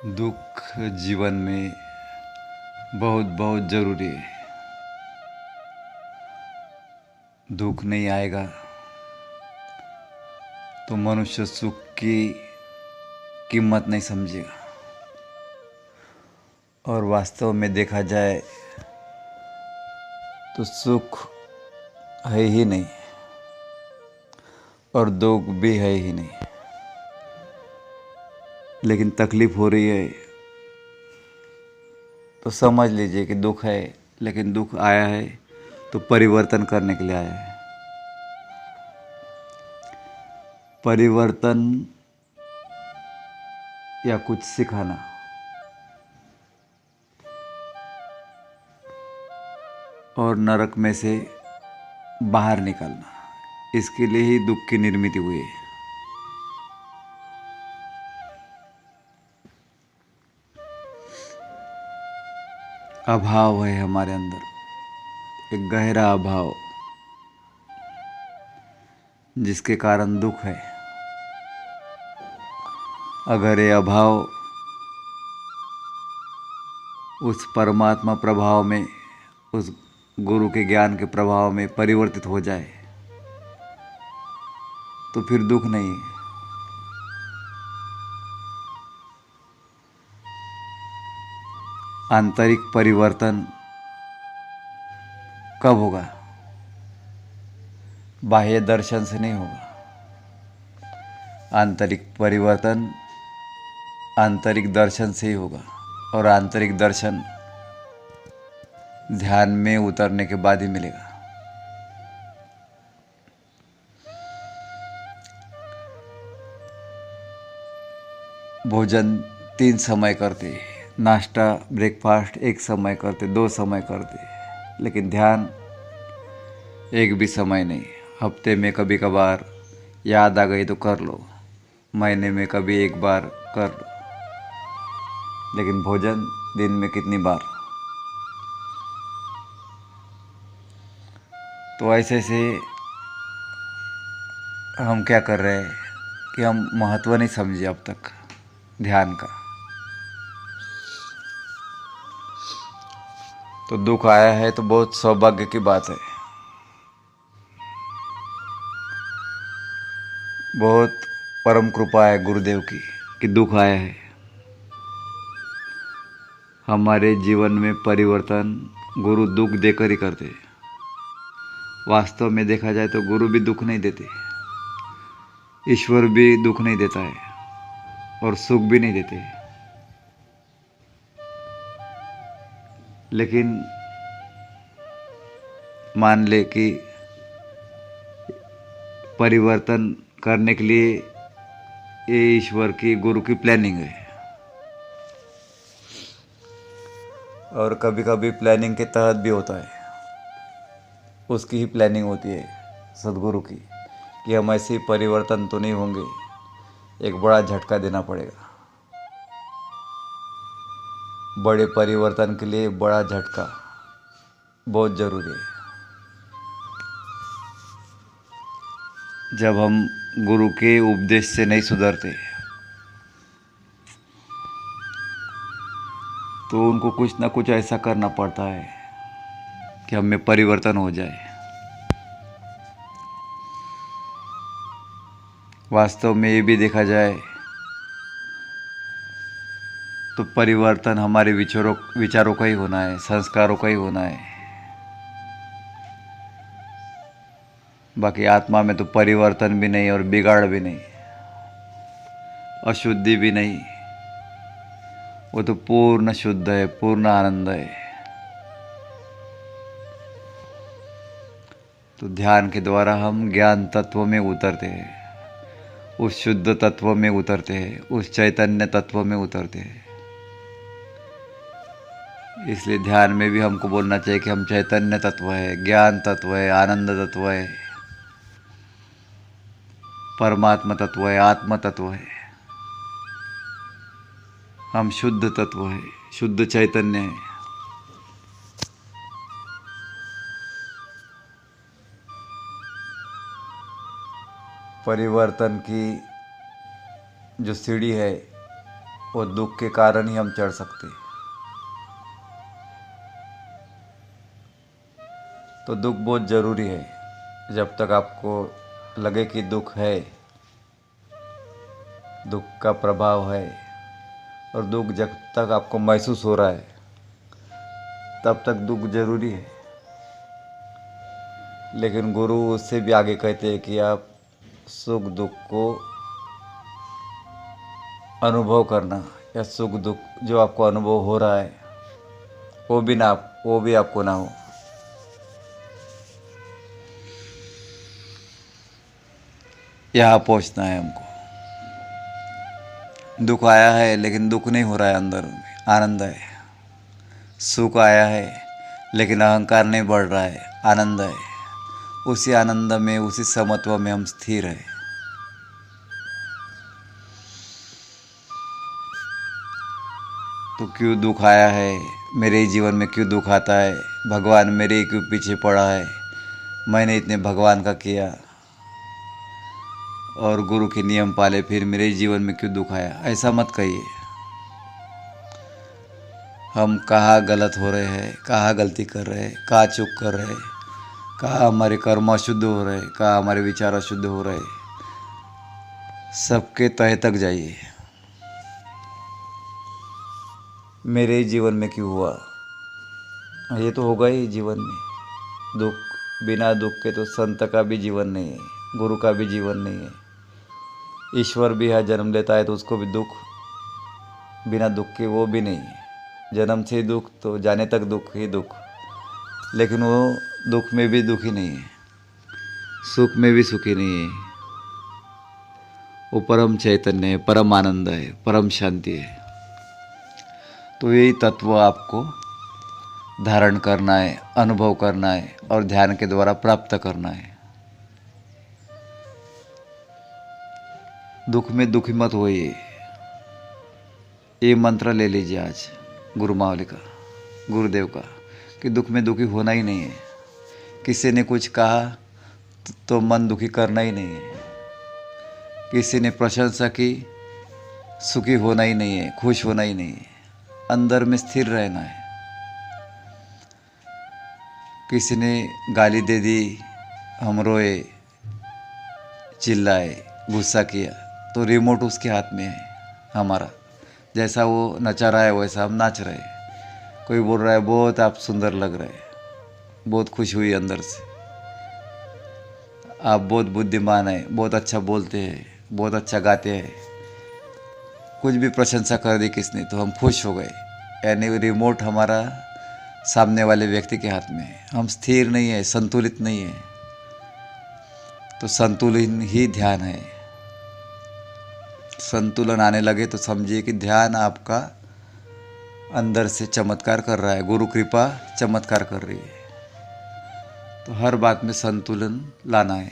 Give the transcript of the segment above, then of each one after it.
दुख जीवन में बहुत बहुत ज़रूरी है। दुख नहीं आएगा तो मनुष्य सुख की कीमत नहीं समझेगा। और वास्तव में देखा जाए तो सुख है ही नहीं और दुख भी है ही नहीं। लेकिन तकलीफ हो रही है तो समझ लीजिए कि दुख है, लेकिन दुख आया है तो परिवर्तन करने के लिए आया है। परिवर्तन या कुछ सिखाना, और नरक में से बाहर निकलना, इसके लिए ही दुख की निर्मित हुई है। अभाव है हमारे अंदर, एक गहरा अभाव, जिसके कारण दुख है। अगर ये अभाव उस परमात्मा प्रभाव में, उस गुरु के ज्ञान के प्रभाव में परिवर्तित हो जाए तो फिर दुख नहीं है। आंतरिक परिवर्तन कब होगा? बाह्य दर्शन से नहीं होगा। आंतरिक परिवर्तन आंतरिक दर्शन से ही होगा, और आंतरिक दर्शन ध्यान में उतरने के बाद ही मिलेगा। भोजन 3 समय करते, नाश्ता ब्रेकफास्ट 1 समय करते, 2 समय करते, लेकिन ध्यान एक भी समय नहीं। हफ्ते में कभी कभार याद आ गई तो कर लो, महीने में कभी 1 बार कर लो, लेकिन भोजन दिन में कितनी बार? तो ऐसे से हम क्या कर रहे हैं कि हम महत्व नहीं समझे अब तक ध्यान का। तो दुख आया है तो बहुत सौभाग्य की बात है, बहुत परम कृपा है गुरुदेव की कि दुख आया है। हमारे जीवन में परिवर्तन गुरु दुख देकर ही करते हैं। वास्तव में देखा जाए तो गुरु भी दुख नहीं देते, ईश्वर भी दुख नहीं देता है, और सुख भी नहीं देते। लेकिन मान ले कि परिवर्तन करने के लिए ये ईश्वर की, गुरु की प्लानिंग है। और कभी कभी प्लानिंग के तहत भी होता है, उसकी ही प्लानिंग होती है सदगुरु की, कि हम ऐसे परिवर्तन तो नहीं होंगे, एक बड़ा झटका देना पड़ेगा। बड़े परिवर्तन के लिए बड़ा झटका बहुत ज़रूरी है। जब हम गुरु के उपदेश से नहीं सुधरते तो उनको कुछ ना कुछ ऐसा करना पड़ता है कि हम में परिवर्तन हो जाए। वास्तव में ये भी देखा जाए तो परिवर्तन हमारे विचारों का ही होना है, संस्कारों का ही होना है। बाकी आत्मा में तो परिवर्तन भी नहीं और बिगाड़ भी नहीं, अशुद्धि भी नहीं, वो तो पूर्ण शुद्ध है, पूर्ण आनंद है। तो ध्यान के द्वारा हम ज्ञान तत्व में उतरते हैं, उस शुद्ध तत्व में उतरते हैं, उस चैतन्य तत्व में उतरते हैं। इसलिए ध्यान में भी हमको बोलना चाहिए कि हम चैतन्य तत्व है, ज्ञान तत्व है, आनंद तत्व है, परमात्मा तत्व है, आत्म तत्व है। हम शुद्ध तत्व है, शुद्ध चैतन्य है। परिवर्तन की जो सीढ़ी है वो दुख के कारण ही हम चढ़ सकते। तो दुख बहुत ज़रूरी है। जब तक आपको लगे कि दुख है, दुख का प्रभाव है, और दुख जब तक आपको महसूस हो रहा है तब तक दुख जरूरी है। लेकिन गुरु उससे भी आगे कहते हैं कि आप सुख दुख को अनुभव करना, या सुख दुख जो आपको अनुभव हो रहा है वो भी आपको ना हो। यहाँ पहुँचना है हमको। दुख आया है लेकिन दुख नहीं हो रहा है, अंदर में आनंद है। सुख आया है लेकिन अहंकार नहीं बढ़ रहा है, आनंद है। उसी आनंद में, उसी समत्व में हम स्थिर हैं। तो क्यों दुख आया है, मेरे जीवन में क्यों दुख आता है, भगवान मेरे क्यों पीछे पड़ा है, मैंने इतने भगवान का किया और गुरु के नियम पाले, फिर मेरे जीवन में क्यों दुख आया, ऐसा मत कहिए। हम कहाँ गलत हो रहे हैं, कहाँ गलती कर रहे हैं, कहाँ चूक कर रहे हैं, कहाँ हमारे कर्म अशुद्ध हो रहे हैं, कहाँ हमारे विचार अशुद्ध हो रहे हैं, सबके तह तक जाइए। मेरे जीवन में क्यों हुआ, ये तो होगा ही जीवन में। दुख, बिना दुख के तो संत का भी जीवन नहीं है, गुरु का भी जीवन नहीं है। ईश्वर भी है, जन्म लेता है तो उसको भी दुख, बिना दुख के वो भी नहीं है। जन्म से दुख तो जाने तक दुख ही दुख, लेकिन वो दुख में भी दुखी नहीं है, सुख में भी सुखी नहीं है। वो परम चैतन्य है, परम आनंद है, परम शांति है। तो यही तत्व आपको धारण करना है, अनुभव करना है और ध्यान के द्वारा प्राप्त करना है। दुख में दुखी मत होइए। ये मंत्र ले लीजिए आज गुरु मावली का, गुरुदेव का, कि दुख में दुखी होना ही नहीं है। किसी ने कुछ कहा तो मन दुखी करना ही नहीं है। किसी ने प्रशंसा की, सुखी होना ही नहीं है, खुश होना ही नहीं है, अंदर में स्थिर रहना है। किसी ने गाली दे दी, हम रोए, चिल्लाए, गुस्सा किया, तो रिमोट उसके हाथ में है हमारा। जैसा वो नचा रहा है वैसा हम नाच रहे हैं। कोई बोल रहा है बहुत आप सुंदर लग रहे हैं, बहुत खुश हुई अंदर से, आप बहुत बुद्धिमान हैं, बहुत अच्छा बोलते हैं, बहुत अच्छा गाते हैं, कुछ भी प्रशंसा कर दी किसने तो हम खुश हो गए। यानी रिमोट हमारा सामने वाले व्यक्ति के हाथ में है। हम स्थिर नहीं है, संतुलित नहीं है। तो संतुलन ही ध्यान है। संतुलन आने लगे तो समझिए कि ध्यान आपका अंदर से चमत्कार कर रहा है, गुरु कृपा चमत्कार कर रही है। तो हर बात में संतुलन लाना है,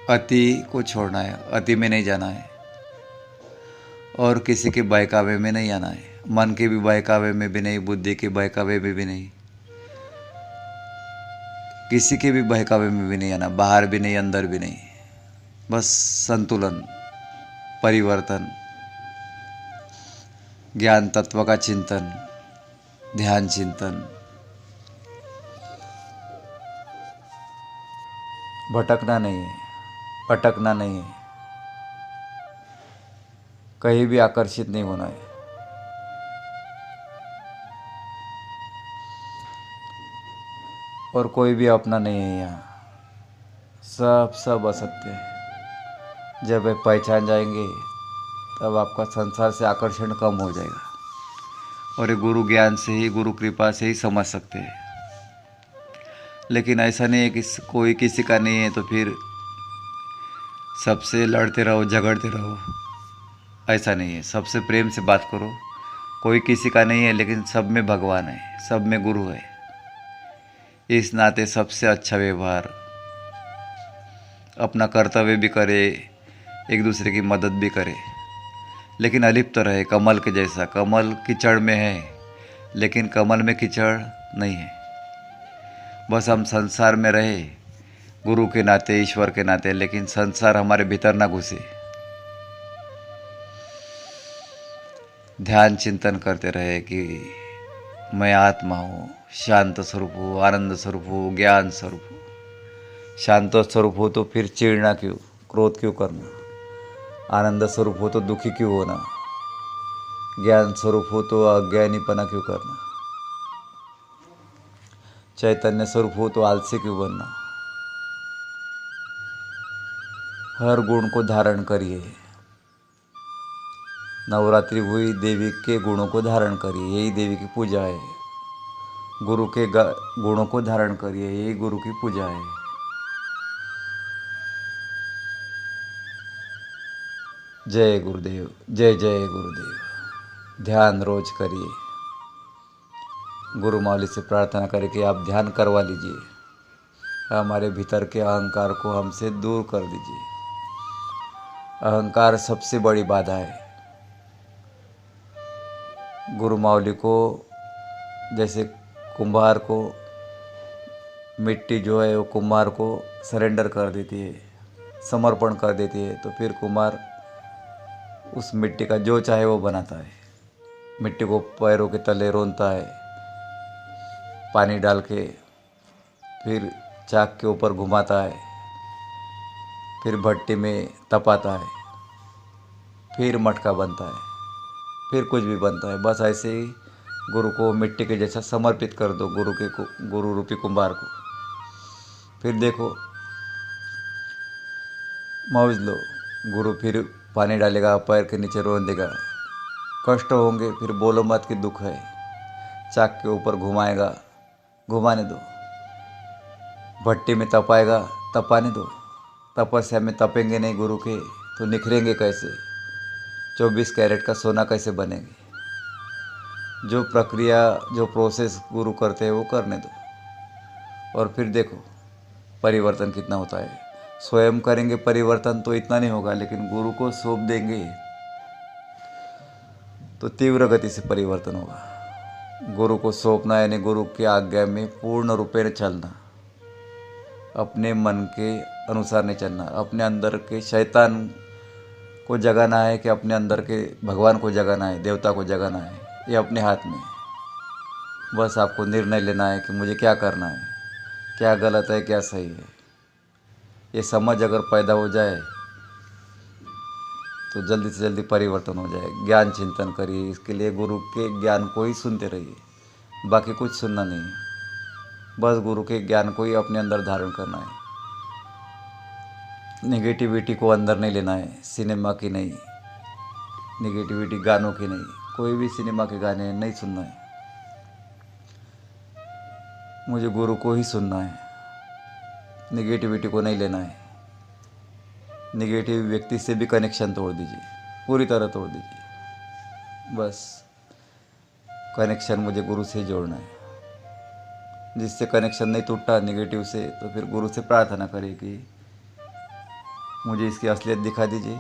अति को छोड़ना है, अति में नहीं जाना है, और किसी के बहकावे में नहीं आना है। मन के भी बहकावे में भी नहीं, बुद्धि के बहकावे में भी नहीं, किसी के भी बहकावे में भी नहीं आना, बाहर भी नहीं अंदर भी नहीं। बस संतुलन, परिवर्तन, ज्ञान तत्व का चिंतन, ध्यान चिंतन। भटकना नहीं है, भटकना नहीं है, कहीं भी आकर्षित नहीं होना है। और कोई भी अपना नहीं है यहाँ, सब असत्य है। जब वे पहचान जाएंगे तब आपका संसार से आकर्षण कम हो जाएगा। और ये गुरु ज्ञान से ही, गुरु कृपा से ही समझ सकते हैं। लेकिन ऐसा नहीं है कि कोई किसी का नहीं है तो फिर सबसे लड़ते रहो, झगड़ते रहो, ऐसा नहीं है। सबसे प्रेम से बात करो। कोई किसी का नहीं है लेकिन सब में भगवान है, सब में गुरु है। इस नाते सबसे अच्छा व्यवहार, अपना कर्तव्य भी करे, एक दूसरे की मदद भी करे, लेकिन अलिप्त रहे, कमल के जैसा। कमल कीचड़ में है लेकिन कमल में कीचड़ नहीं है। बस हम संसार में रहे गुरु के नाते, ईश्वर के नाते, लेकिन संसार हमारे भीतर ना घुसे। ध्यान चिंतन करते रहे कि मैं आत्मा हूँ, शांत स्वरूप हूँ, आनंद स्वरूप हूँ, ज्ञान स्वरूप हूँ। शांत स्वरूप हो तो फिर चिढ़ना क्यों, क्रोध क्यों करना। आनंद स्वरूप हो तो दुखी क्यों होना। ज्ञान स्वरूप हो तो अज्ञानीपना क्यों करना। चैतन्य स्वरूप हो तो आलसी क्यों बनना। हर गुण को धारण करिए। नवरात्रि हुई, देवी के गुणों को धारण करिए, यही देवी की पूजा है। गुरु के गुणों को धारण करिए, यही गुरु की पूजा है। जय गुरुदेव, जय जय गुरुदेव। ध्यान रोज करिए। गुरु मौली से प्रार्थना करें कि आप ध्यान करवा लीजिए। हमारे भीतर के अहंकार को हमसे दूर कर दीजिए। अहंकार सबसे बड़ी बाधा है। गुरु मौली को जैसे कुम्हार को मिट्टी जो है वो कुम्हार को सरेंडर कर देती है, समर्पण कर देती है, तो फिर कुम्हार उस मिट्टी का जो चाहे वो बनाता है। मिट्टी को पैरों के तले रोनता है, पानी डाल के फिर चाक के ऊपर घुमाता है, फिर भट्टी में तपाता है, फिर मटका बनता है, फिर कुछ भी बनता है। बस ऐसे ही गुरु को मिट्टी के जैसा समर्पित कर दो, गुरु रूपी कुम्हार को। फिर देखो, मौज लो। गुरु फिर पानी डालेगा, पैर के नीचे रोन देगा। कष्ट होंगे, फिर बोलो मत कि दुख है। चाक के ऊपर घुमाएगा, घुमाने दो। भट्टी में तपाएगा, तपाने दो। तपस्या में तपेंगे नहीं गुरु के तो निखरेंगे कैसे। 24 कैरेट का सोना कैसे बनेंगे। जो प्रक्रिया, जो प्रोसेस गुरु करते हैं वो करने दो, और फिर देखो परिवर्तन कितना होता है। स्वयं करेंगे परिवर्तन तो इतना नहीं होगा, लेकिन गुरु को सौंप देंगे तो तीव्र गति से परिवर्तन होगा। गुरु को सौंपना यानी गुरु की आज्ञा में पूर्ण रूपेण चलना। अपने मन के अनुसार नहीं चलना। अपने अंदर के शैतान को जगाना है कि अपने अंदर के भगवान को जगाना है, देवता को जगाना है, ये अपने हाथ में। बस आपको निर्णय लेना है कि मुझे क्या करना है, क्या गलत है, क्या सही है। ये समझ अगर पैदा हो जाए तो जल्दी से जल्दी परिवर्तन हो जाए। ज्ञान चिंतन करिए, इसके लिए गुरु के ज्ञान को ही सुनते रहिए, बाकी कुछ सुनना नहीं। बस गुरु के ज्ञान को ही अपने अंदर धारण करना है। नेगेटिविटी को अंदर नहीं लेना है, सिनेमा की नहीं, नेगेटिविटी गानों की नहीं, कोई भी सिनेमा के गाने नहीं सुनना है। मुझे गुरु को ही सुनना है, नेगेटिविटी को नहीं लेना है। नेगेटिव व्यक्ति से भी कनेक्शन तोड़ दीजिए, पूरी तरह तोड़ दीजिए। बस कनेक्शन मुझे गुरु से जोड़ना है। जिससे कनेक्शन नहीं टूटा नेगेटिव से, तो फिर गुरु से प्रार्थना करें कि मुझे इसकी असलियत दिखा दीजिए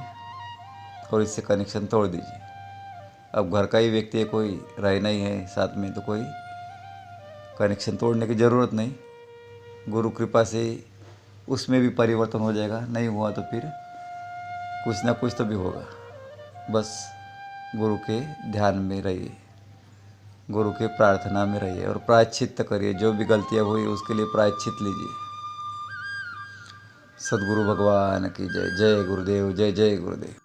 और इससे कनेक्शन तोड़ दीजिए। अब घर का ही व्यक्ति है, कोई रहना ही है साथ में, तो कोई कनेक्शन तोड़ने की ज़रूरत नहीं। गुरु कृपा से उसमें भी परिवर्तन हो जाएगा। नहीं हुआ तो फिर कुछ ना कुछ तो भी होगा। बस गुरु के ध्यान में रहिए, गुरु के प्रार्थना में रहिए और प्रायश्चित करिए। जो भी गलतियाँ हुई उसके लिए प्रायश्चित लीजिए। सद्गुरु भगवान की जय। जय गुरुदेव, जय जय गुरुदेव।